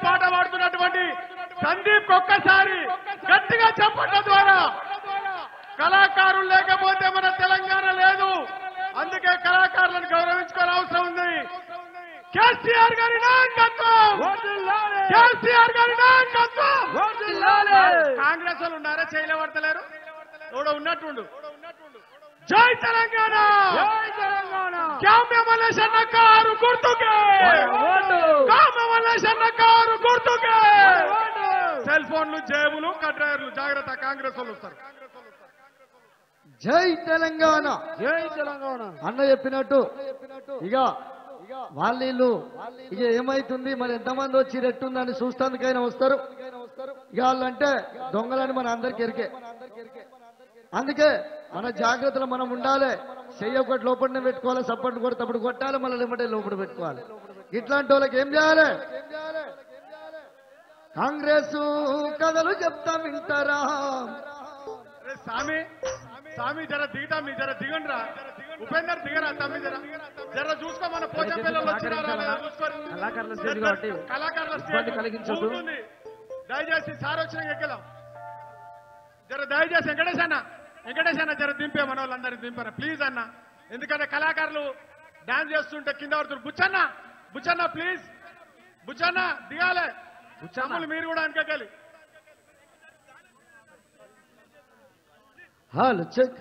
పాట పాడుతున్నటువంటి సందీప్ ఒక్కసారి గట్టిగా చెప్పడం ద్వారా కళాకారులు లేకపోతే మన తెలంగాణ లేదు. అందుకే కళాకారులను గౌరవించుకోవాల్సిన అవసరం ఉంది. కేసీఆర్ గారి నాయకత్వం, కేసీఆర్ గారి నాయకత్వం. కాంగ్రెస్ వాళ్ళు ఉన్నారా? చేయలేవడతలేరు. ఎవడో ఉన్నట్టుండు. జై తెలంగాణ, కామ్యమల్లేశన్న కారు గుర్తుకే, కామ్యమల్లేశన్న కారు గుర్తుకే. సెల్ ఫోన్లు, జేబులు, కడ్రాయర్లు జాగ్రత్త, కాంగ్రెస్ వాళ్ళు వస్తారు. జై తెలంగాణ, జై తెలంగాణ అన్న చెప్పినట్టు ఇక వాళ్ళు ఇక ఏమైతుంది మరి, ఎంతమంది వచ్చి రెట్టుందని చూస్తానికైనా వస్తారు. ఇక వాళ్ళంటే దొంగలని మన అందరికి ఎరికే. అందుకే మన జాగ్రత్తలు మనం ఉండాలి. చెయ్యి ఒకటి లోపలనే పెట్టుకోవాలి, సపోర్ట్ కొడతప్పుడు కొట్టాలి, మళ్ళీ ఏమంటే లోపల పెట్టుకోవాలి. ఇట్లాంటి వాళ్ళకి ఏం చేయాలి? కాంగ్రెస్ కథలు చెప్తా వింటారా? సామి సామి జర దిగుతా, మీ జర దిగండి రా. ఉపేందర్ దిగరా తమ్మి, జర జర చూసుకో. మన పోచా పిల్లలు వచ్చినారా కళాకారుల ఉంటుంది. దయచేసి సార్ వచ్చిన ఎక్కదాం. జర దయచేసి వెంకటేష్ అన్న జర దింపే, మన వాళ్ళందరినీ దింపరా ప్లీజ్ అన్న. ఎందుకంటే కళాకారులు డాన్స్ చేస్తుంటే కింద పడుతున్నారు. బుచ్చన్న ప్లీజ్, బుచ్చన్న దిగాలే. బుచ్చమ్మలు మీరు కూడా అనుకోగలి. Hello check.